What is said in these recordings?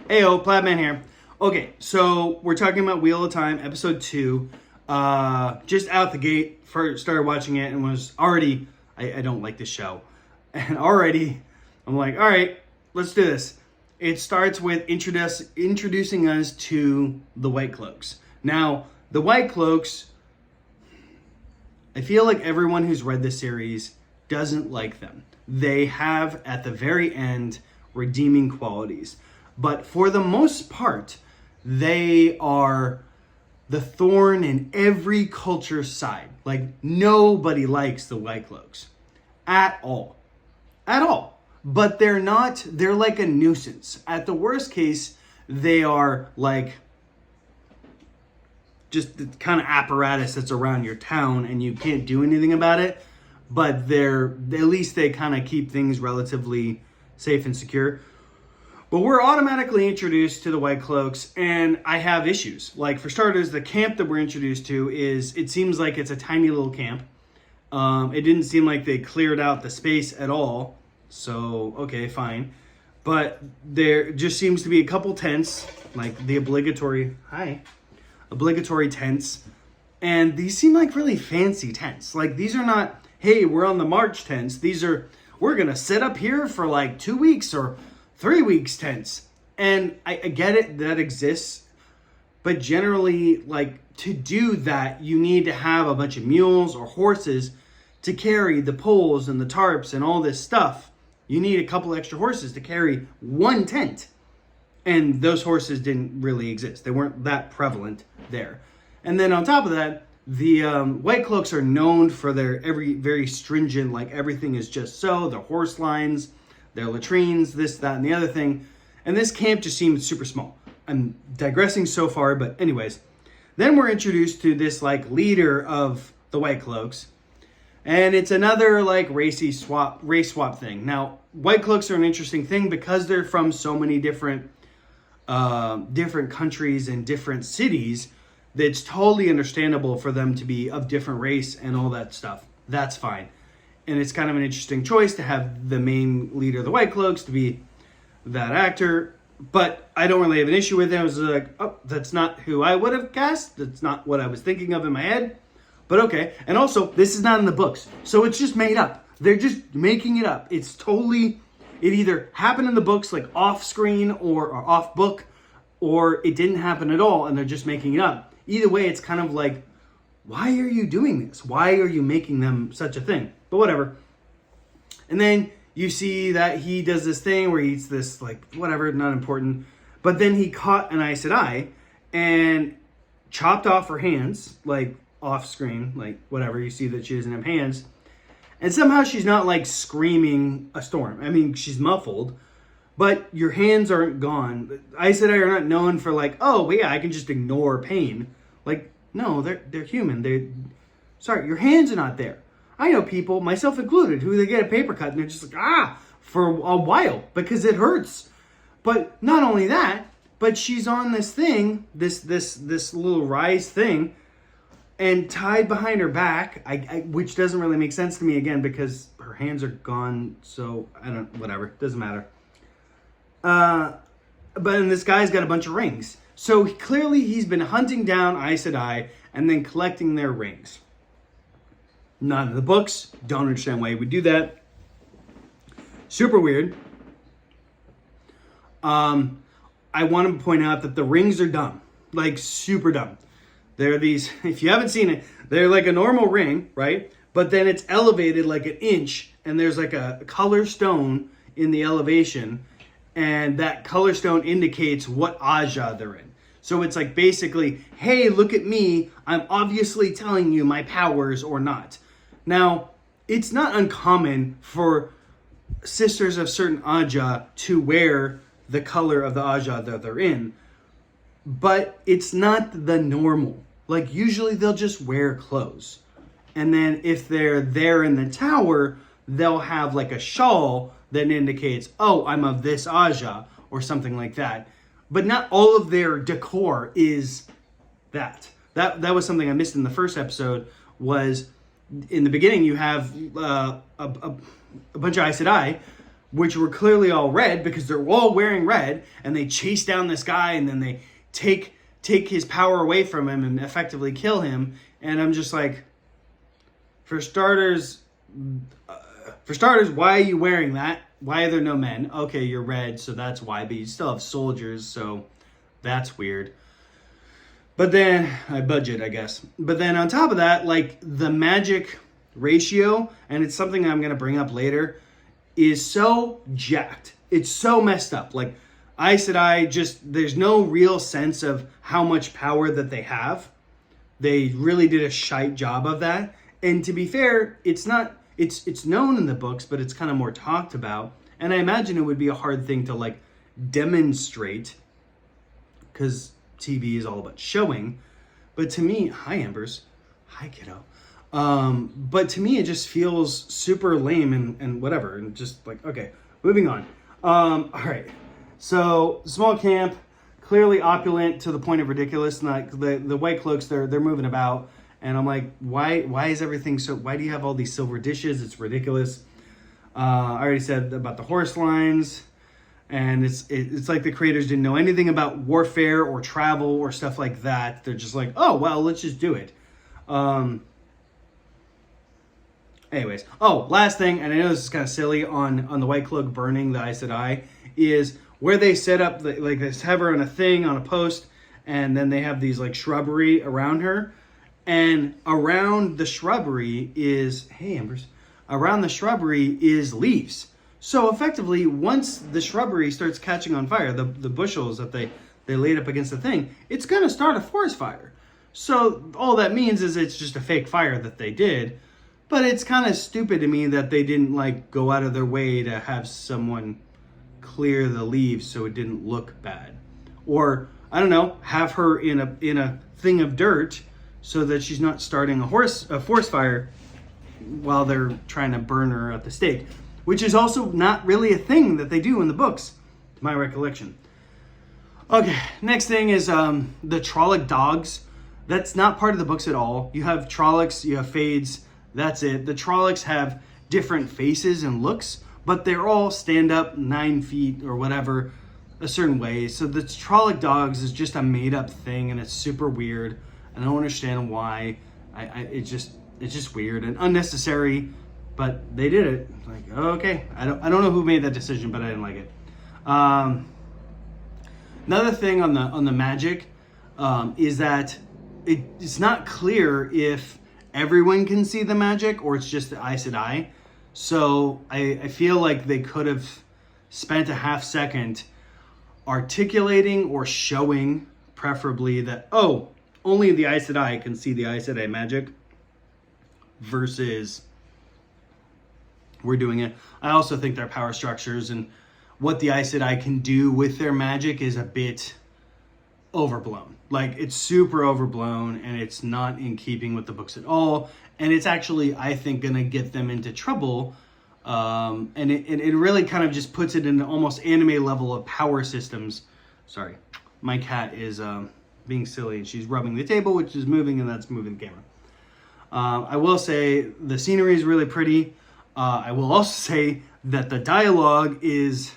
Heyo, Plaidman here. Okay, so we're talking about Wheel of Time, episode 2. Just out the gate, first started watching it and was already, I don't like this show. And already, I'm like, all right, let's do this. It starts with introducing us to the White Cloaks. Now, the White Cloaks, I feel like everyone who's read this series doesn't like them. They have, at the very end, redeeming qualities. But for the most part, they are the thorn in every culture's side. Like, nobody likes the White Cloaks. At all. At all. But they're like a nuisance. At the worst case, they are like just the kind of apparatus that's around your town and you can't do anything about it. But at least they kind of keep things relatively safe and secure. But we're automatically introduced to the White Cloaks, and I have issues. Like, for starters, the camp that we're introduced to it seems like it's a tiny little camp. It didn't seem like they cleared out the space at all. So, okay, fine. But there just seems to be a couple tents, like the obligatory tents. And these seem like really fancy tents. Like, these are not, hey, we're on the march tents. These are, we're going to set up here for like 2 weeks or 3 weeks tents. And I get it, that exists. But generally, like, to do that, you need to have a bunch of mules or horses to carry the poles and the tarps and all this stuff. You need a couple extra horses to carry one tent. And those horses didn't really exist. They weren't that prevalent there. And then on top of that, the White Cloaks are known for their very stringent, like, everything is just so, their horse lines, their latrines, this, that, and the other thing. And this camp just seemed super small. I'm digressing so far, but anyways. Then we're introduced to this, like, leader of the White Cloaks. And it's another, like, race swap thing. Now, White Cloaks are an interesting thing because they're from so many different countries and different cities that it's totally understandable for them to be of different race and all that stuff. That's fine. And it's kind of an interesting choice to have the main leader of the White Cloaks to be that actor. But I don't really have an issue with it. I was like, oh, that's not who I would have cast. That's not what I was thinking of in my head. But okay. And also, this is not in the books. So it's just made up. They're just making it up. It's totally, it either happened in the books, like off screen or off book, or it didn't happen at all and they're just making it up. Either way, it's kind of like, why are you doing this? Why are you making them such a thing? But whatever. And then you see that he does this thing where he eats this, like, whatever, not important. But then he caught an Aes Sedai and chopped off her hands, like, off screen, like, whatever. You see that she doesn't have hands. And somehow she's not, like, screaming a storm. I mean, she's muffled, but your hands aren't gone. Aes Sedai are not known for, like, oh, well, yeah, I can just ignore pain. Like, no, they're human. Sorry, your hands are not there. I know people, myself included, who they get a paper cut and they're just like, for a while because it hurts. But not only that, but she's on this thing, this little rise thing, and tied behind her back, which doesn't really make sense to me again because her hands are gone. So whatever, doesn't matter. But then this guy's got a bunch of rings. So clearly he's been hunting down Aes Sedai and then collecting their rings. Not in the books. Don't understand why he would do that. Super weird. I want to point out that the rings are dumb. Like, super dumb. They're these, if you haven't seen it, they're like a normal ring, right? But then it's elevated like an inch, and there's like a color stone in the elevation, and that color stone indicates what Aja they're in. So it's like basically, hey, look at me. I'm obviously telling you my powers or not. Now, it's not uncommon for sisters of certain Aja to wear the color of the Aja that they're in, but it's not the normal. Like, usually they'll just wear clothes. And then if they're there in the tower, they'll have like a shawl that indicates, oh, I'm of this Aja or something like that. But not all of their decor is that. That was something I missed in the first episode, was in the beginning you have a bunch of Aes Sedai, which were clearly all red because they're all wearing red, and they chase down this guy, and then they take his power away from him and effectively kill him. And I'm just like, for starters, why are you wearing that? Why are there no men? Okay, you're red, so that's why, but you still have soldiers, so that's weird. But then, I budget, I guess. But then on top of that, like, the magic ratio, and it's something I'm going to bring up later, is so jacked. It's so messed up. Like, Aes Sedai, there's no real sense of how much power that they have. They really did a shite job of that. And to be fair, it's known in the books, but it's kind of more talked about. And I imagine it would be a hard thing to, like, demonstrate, because TV is all about showing. But to me, hi Embers, hi kiddo. But to me, it just feels super lame and whatever, and just like, okay, moving on. All right, so small camp, clearly opulent to the point of ridiculous. Like the White Cloaks, they're moving about, and I'm like, why is everything so? Why do you have all these silver dishes? It's ridiculous. I already said about the horse lines. And it's like the creators didn't know anything about warfare or travel or stuff like that. They're just like, oh, well, let's just do it. Anyways. Oh, last thing, and I know this is kind of silly, on the White Cloak burning the Aes Sedai, is where they set up, like, they have her on a thing, on a post, and then they have these, like, shrubbery around her. And around the shrubbery is, hey, Embers, around the shrubbery is leaves. So effectively, once the shrubbery starts catching on fire, the bushels that they laid up against the thing, it's going to start a forest fire. So all that means is it's just a fake fire that they did. But it's kind of stupid to me that they didn't, like, go out of their way to have someone clear the leaves so it didn't look bad. Or, I don't know, have her in a thing of dirt so that she's not starting a forest fire while they're trying to burn her at the stake. Which is also not really a thing that they do in the books, to my recollection. Okay, next thing is the Trolloc dogs. That's not part of the books at all. You have Trollocs, you have Fades, that's it. The Trollocs have different faces and looks, but they're all stand up 9 feet or whatever, a certain way. So the Trolloc dogs is just a made up thing, and it's super weird. I don't understand why. It's just weird and unnecessary. But they did it. Like, okay, I don't know who made that decision, but I didn't like it. Another thing on the magic is that it's not clear if everyone can see the magic or it's just the Aes Sedai. So I feel like they could have spent a half second articulating or showing, preferably, that, oh, only the Aes Sedai can see the Aes Sedai magic versus we're doing it. I also think their power structures and what the Aes Sedai can do with their magic is a bit overblown. Like, it's super overblown, and it's not in keeping with the books at all. And it's actually, I think, going to get them into trouble. And it really kind of just puts it in almost anime level of power systems. Sorry, my cat is being silly, and she's rubbing the table, which is moving, and that's moving the camera. I will say the scenery is really pretty. I will also say that the dialogue is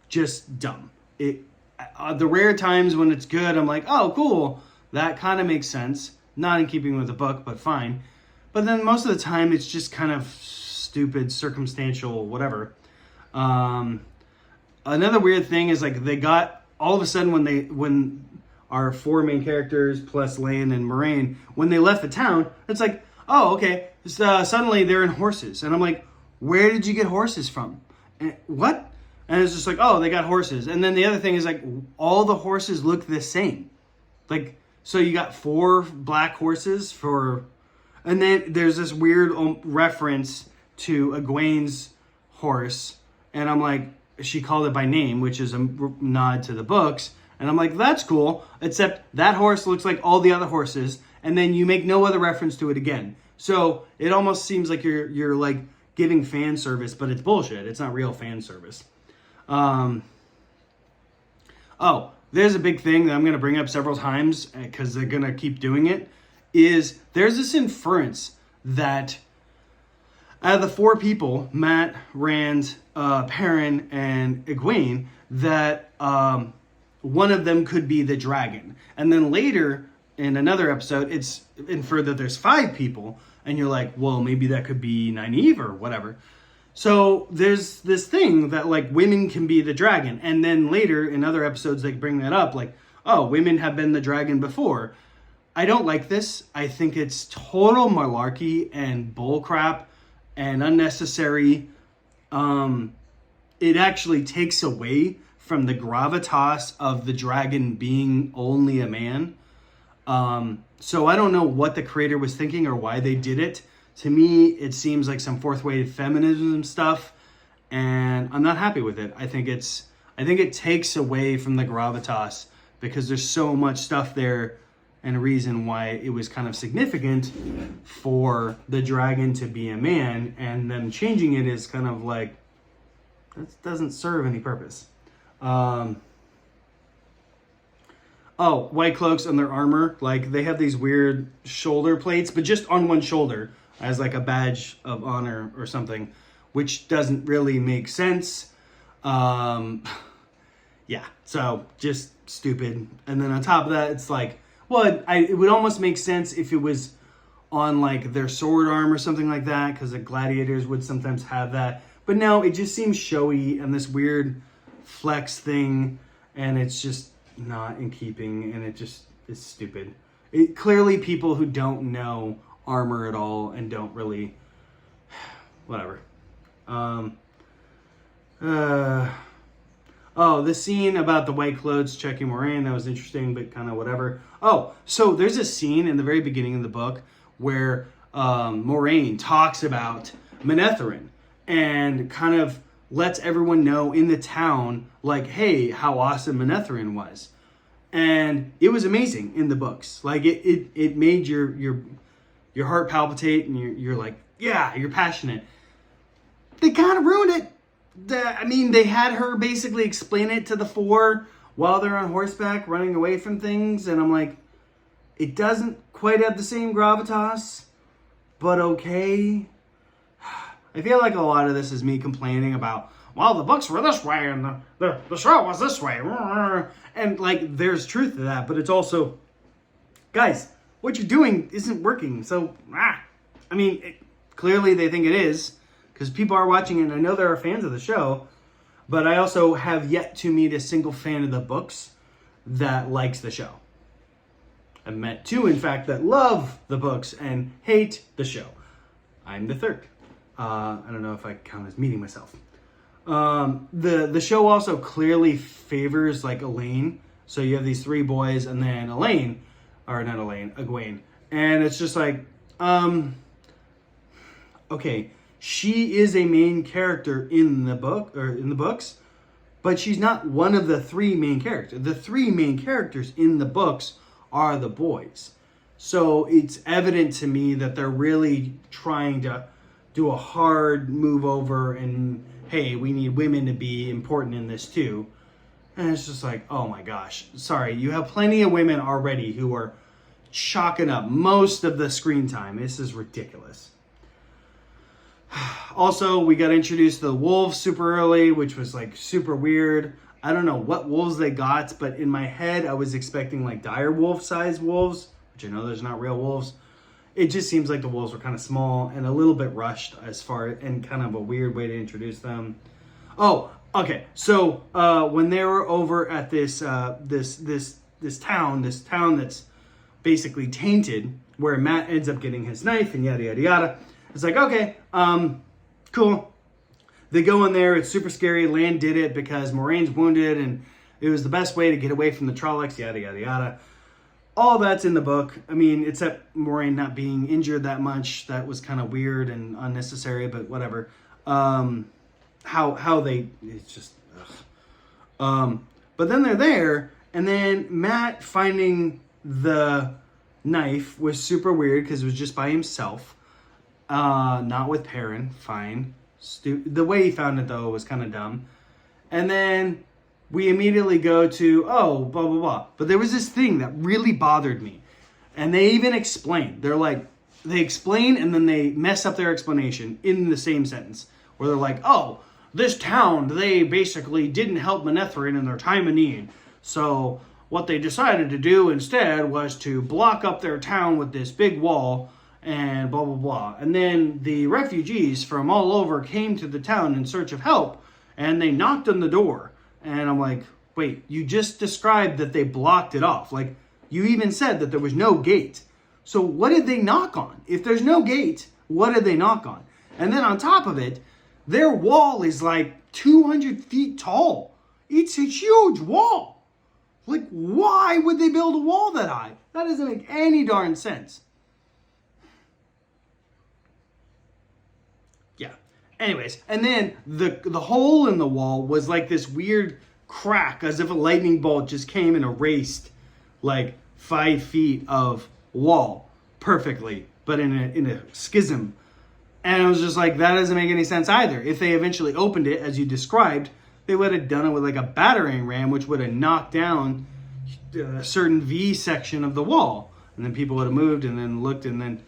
just dumb. The rare times when it's good, I'm like, oh, cool. That kind of makes sense. Not in keeping with the book, but fine. But then most of the time, it's just kind of stupid, circumstantial, whatever. Another weird thing is, like, they got, all of a sudden when our 4 main characters plus Lan and Moiraine, when they left the town, it's like, oh, okay. Suddenly they're in horses. And I'm like, where did you get horses from? And what? And it's just like, oh, they got horses. And then the other thing is, like, all the horses look the same. Like, so you got 4 black horses and then there's this weird reference to Egwene's horse. And I'm like, she called it by name, which is a nod to the books. And I'm like, that's cool. Except that horse looks like all the other horses. And then you make no other reference to it again. So it almost seems like you're like giving fan service, but it's bullshit. It's not real fan service. Oh, there's a big thing that I'm going to bring up several times because they're going to keep doing it, is there's this inference that Out of the 4 people, Mat, Rand, Perrin, and Egwene, that one of them could be the dragon. And then later in another episode, it's inferred that there's 5 people, and you're like, well, maybe that could be Nynaeve or whatever. So there's this thing that like women can be the dragon, and then later in other episodes they bring that up, like, oh, women have been the dragon before. I don't like this. I think it's total malarkey and bullcrap and unnecessary. It actually takes away from the gravitas of the dragon being only a man. So I don't know what the creator was thinking or why they did it. To me, it seems like some fourth wave feminism stuff, and I'm not happy with it. I think it takes away from the gravitas because there's so much stuff there, and a reason why it was kind of significant for the dragon to be a man, and then changing it is kind of like, that doesn't serve any purpose. White cloaks and their armor, like they have these weird shoulder plates, but just on one shoulder as like a badge of honor or something, which doesn't really make sense. Yeah, so just stupid. And then on top of that, it's like, well, it would almost make sense if it was on like their sword arm or something like that, because the gladiators would sometimes have that. But no, it just seems showy and this weird flex thing, and it's just not in keeping, and it just is stupid. Clearly people who don't know armor at all and don't really whatever. The scene about the white clothes checking Moraine, that was interesting, but kind of whatever. So there's a scene in the very beginning of the book where Moraine talks about Manetheren and kind of lets everyone know in the town, like, hey, how awesome Manetheren was. And it was amazing in the books. Like, it made your heart palpitate, and you're like, yeah, you're passionate. They kind of ruined it. They had her basically explain it to the 4 while they're on horseback running away from things, and I'm like, it doesn't quite have the same gravitas, but okay. I feel like a lot of this is me complaining about, well, the books were this way and the show was this way. And like, there's truth to that, but it's also, guys, what you're doing isn't working. So, clearly they think it is, because people are watching it, and I know there are fans of the show, but I also have yet to meet a single fan of the books that likes the show. I've met 2, in fact, that love the books and hate the show. I'm the 3rd. I don't know if I count as meeting myself. The show also clearly favors like Elaine. So you have these 3 boys and then Egwene. And it's just like, okay, she is a main character in the book or in the books, but she's not one of the 3 main characters. The 3 main characters in the books are the boys. So it's evident to me that they're really trying to do a hard move over and, hey, we need women to be important in this too. And it's just like, oh my gosh, sorry, you have plenty of women already who are chalking up most of the screen time. This is ridiculous. Also, we got introduced to the wolves super early, which was like super weird. I don't know what wolves they got, but in my head, I was expecting like dire wolf sized wolves, which I know there's not real wolves. It just seems like the wolves were kind of small and a little bit rushed and kind of a weird way to introduce them. Oh, okay. So when they were over at this town that's basically tainted, where Mat ends up getting his knife and yada yada yada, it's like, okay, cool. They go in there. It's super scary. Lan did it because Moraine's wounded, and it was the best way to get away from the Trollocs. Yada yada yada. All that's in the book. Except Moraine not being injured that much. That was kind of weird and unnecessary, but whatever. It's just, ugh. But then they're there, and then Mat finding the knife was super weird because it was just by himself. Not with Perrin. Fine. The way he found it, though, was kind of dumb. And then we immediately go to, blah, blah, blah. But there was this thing that really bothered me. And they even explained. They're like, they explain and then they mess up their explanation in the same sentence, where they're like, oh, this town, they basically didn't help Manetheren in their time of need. So what they decided to do instead was to block up their town with this big wall and blah, blah, blah. And then the refugees from all over came to the town in search of help, and they knocked on the door. And I'm like, wait, you just described that they blocked it off. Like, you even said that there was no gate. So what did they knock on? If there's no gate, what did they knock on? And then on top of it, their wall is like 200 feet tall. It's a huge wall. Like, why would they build a wall that high? That doesn't make any darn sense. Yeah. Anyways, and then the hole in the wall was like this weird crack, as if a lightning bolt just came and erased like 5 feet of wall perfectly, but in a schism. And I was just like, that doesn't make any sense either. If they eventually opened it, as you described, they would have done it with like a battering ram, which would have knocked down a certain V section of the wall. And then people would have moved and then looked and then...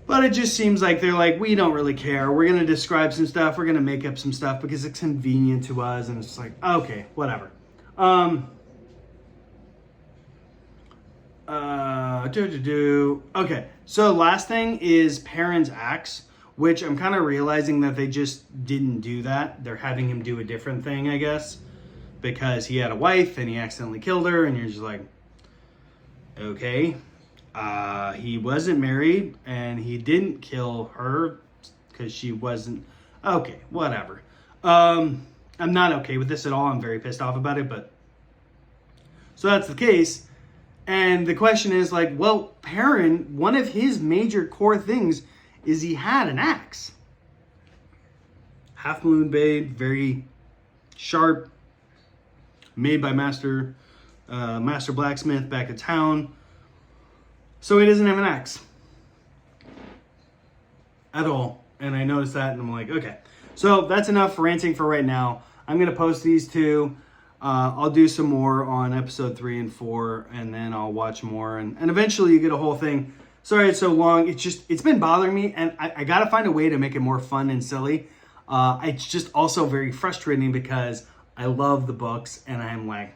But it just seems like they're like, we don't really care. We're going to describe some stuff. We're going to make up some stuff because it's convenient to us. And it's like, okay, whatever. Okay, so last thing is Perrin's axe, which I'm kind of realizing that they just didn't do that. They're having him do a different thing, I guess, because he had a wife and he accidentally killed her, and you're just like, okay, he wasn't married and he didn't kill her because she wasn't, okay, whatever. I'm not okay with this at all. I'm very pissed off about it, but so that's the case. And the question is like, well, Perrin, one of his major core things is he had an axe. Half Moon Blade, very sharp, made by Master Blacksmith back in town. So he doesn't have an axe at all. And I noticed that and I'm like, okay. So that's enough ranting for right now. I'm going to post these two. I'll do some more on episode 3 and 4, and then I'll watch more, and eventually you get a whole thing. Sorry it's so long. It's been bothering me, and I got to find a way to make it more fun and silly. It's just also very frustrating because I love the books, and I'm like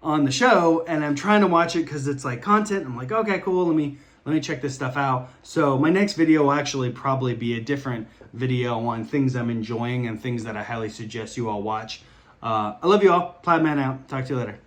on the show, and I'm trying to watch it because it's like content. I'm like, okay, cool. Let me check this stuff out. So my next video will actually probably be a different video on things I'm enjoying and things that I highly suggest you all watch. I love you all. Plaidman out. Talk to you later.